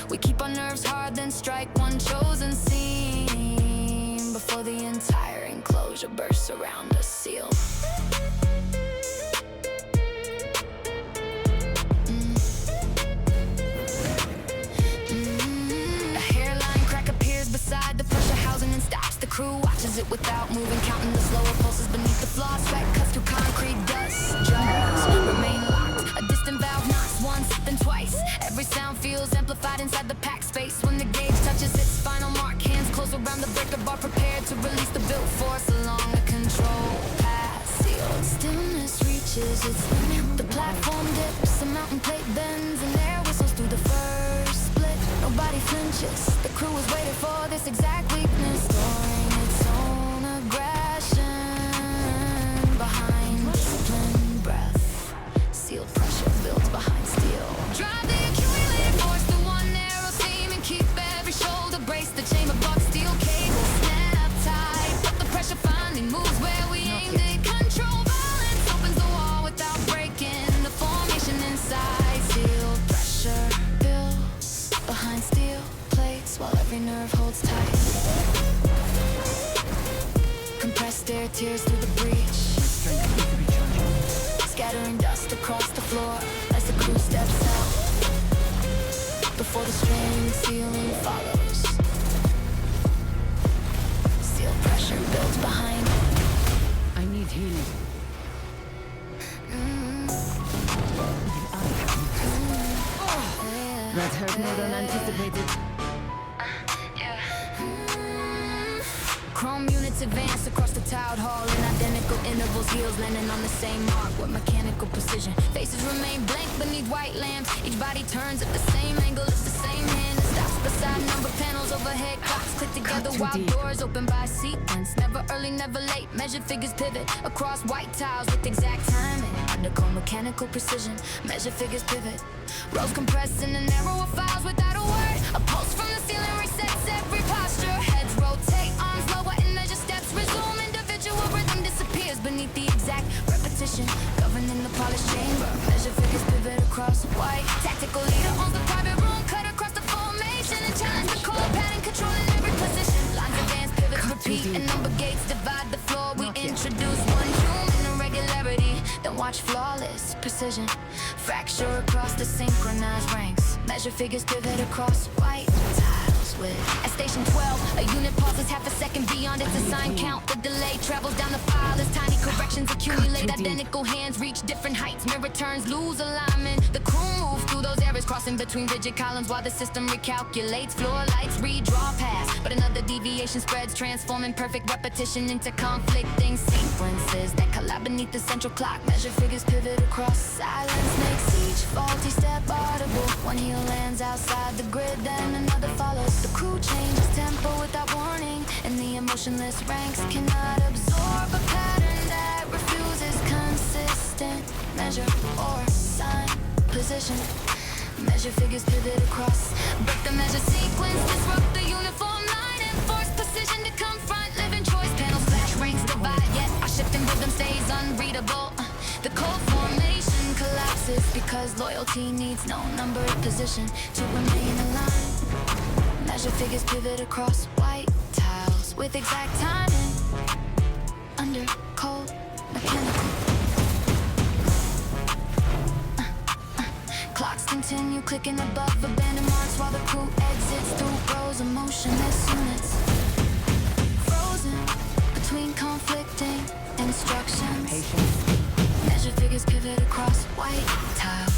We keep our nerves hard, then strike one chosen scene before the entire enclosure bursts around us, sealed. A hairline crack appears beside the pressure housing and stops. The crew watches it without moving, counting the slower pulses beneath the flaws. Sweat cuts through concrete dust. Jaws remain locked. A distant valve knocks once, then twice. Every sound feels amplified inside the packed space. When the gauge touches its final mark, hands close around the breaker bar, prepared to release the built force along the control path. Sealed. Stillness reaches its limit. The platform dips, the mountain plate bends, and air whistles through the first split. Nobody flinches. The crew is waiting for this exact weakness, storing its own aggression behind disciplined breath. Sealed pressure builds behind steel. Drive the accumulated force to one narrow seam and keep every shoulder braced. The chamber box steel cable snap tight, but the pressure finally moves where we aimed it. Control balance opens the wall without breaking the formation inside. Sealed pressure builds behind steel plates while every nerve holds tight. Compressed air tears through the breach, scattering dust across the floor as the crew steps out before the strained ceiling follows. Steel pressure builds behind. I need healing. That hurt more than anticipated. Chrome units advance across the tiled hall in identical intervals, heels landing on the same mark with mechanical precision. Faces remain blank beneath white lamps. Each body turns at the same angle, it's the same hand that stops beside number panels. Overhead clocks click together while doors open by sequence. Never early, never late. Measured figures pivot across white tiles with exact timing. Undergo mechanical precision. Measured figures pivot. Rows compressed in the narrower files without a word. A pulse from the ceiling resets every posture. Heads rotate, arms lower and measure steps resume. Individual rhythm disappears beneath the exact repetition. Governing the polished chamber. Measure figures pivot across white. Tactical leader owns the private room. Cut across the formation and challenge the core pattern, controlling every position. Lines advance, pivots repeat, and number gates divide the floor. We introduce one human irregularity, then watch flawless precision fracture across the synchronized ranks. Measure figures pivot across white tiles with. At station 12, a unit pauses half a second beyond its assigned count. The delay travels down the file as tiny corrections accumulate. Identical hands reach different heights. Mirror turns lose alignment. The crew moves through those areas, crossing between rigid columns while the system recalculates. Floor lights redraw past, but another deviation spreads, transforming perfect repetition into conflicting sequences that collide beneath the central clock. Measure figures pivot across silence, makes each faulty step audible. One heel lands outside the grid, then another follows. The crew changes tempo without warning, and the emotionless ranks cannot absorb a pattern that refuses consistent measure or sign position. Measure figures pivot across, break the measure sequence, disrupt the uniform line, and force precision to confront living choice. Panels flash, ranks divide, yet our shifting rhythm stays unreadable. The cold formation collapses because loyalty needs no numbered position to remain aligned. Measure figures pivot across white tiles with exact timing under cold mechanical. Clocks continue clicking above abandoned marks while the crew exits through rows of motionless units, frozen between conflicting instructions. Measure figures pivot across white tiles.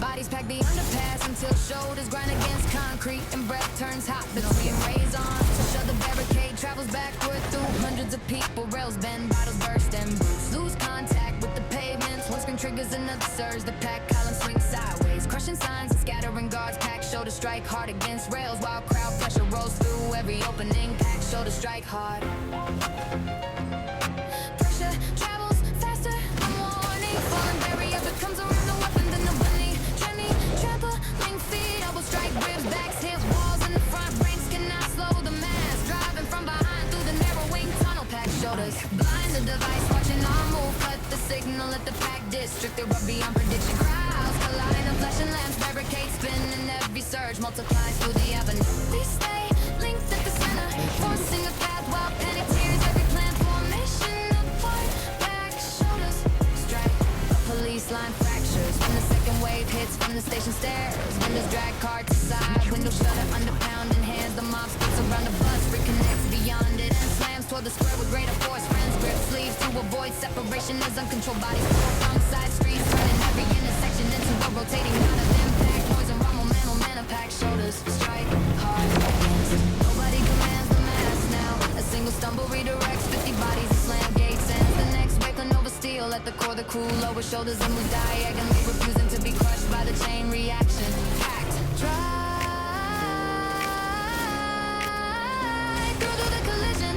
Bodies pack the underpass until shoulders grind against concrete and breath turns hot between rays on. To shut the barricade travels backward through hundreds of people. Rails bend, bottles burst, and boots lose contact with the pavements. One screen triggers, another surge. The pack column swings sideways, crushing signs and scattering guards. Pack shoulder strike hard against rails while crowd pressure rolls through every opening. Pack shoulder strike hard. Pressure travels faster. I'm warning. Falling barrier becomes a rhythm weapon. Then the bunny, Jenny, trampling feet, elbow strike, ribs, backs, hip, walls in the front. Ranks can shoulders. Blind the device, watching our move. Cut the signal at the pack district. They rub beyond prediction. Crowds colliding, and flashing lamps. Barricades spin, and every surge multiplies through the avenue. We stay linked at the center, forcing a path while panic tears every plan. Formation apart, back shoulders. Strike, a police line fractures when the second wave hits from the station stairs. Windows drag carts aside, windows shutter under pounding hands. The mob splits around the bus, reconnects beyond it and slams toward the square with greater force. Friends grip sleeves to avoid separation as uncontrolled bodies pull from side streets, turning every intersection into a rotating line of impact. Noise and rumble, man pack shoulders. Strike hard against. Nobody commands the mass now. A single stumble redirects 50 bodies. Slam gates ends. The next wave can over steel. At the core, the crew lower shoulders and move diagonally, refusing to be crushed by the chain reaction. Packed, dry. Through the collision,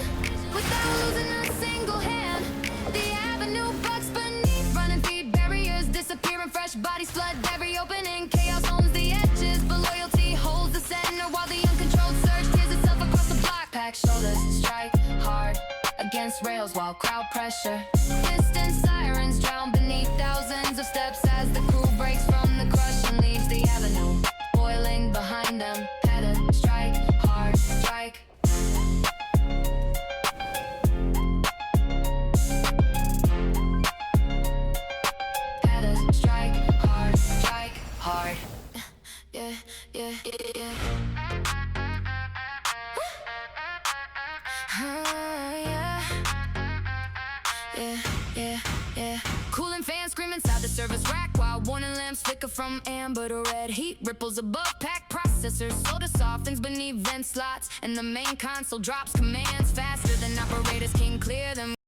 without losing a single hand. The avenue bucks beneath, running feet barriers, disappearing fresh bodies flood every opening. Chaos owns the edges, but loyalty holds the center while the uncontrolled surge tears itself across the block. Pack shoulders, strike hard against rails while crowd pressure. Distant sirens drown beneath thousands of steps as the crew breaks from the crush and leaves the avenue, boiling behind them. Header, strike hard, strike. Header, strike hard, strike hard. Yeah, yeah, yeah, yeah. Yeah. Cooling fans scream inside the service rack while warning lamps flicker from amber to red. Heat ripples above pack processors. Soda softens beneath vent slots, and the main console drops commands faster than operators can clear them.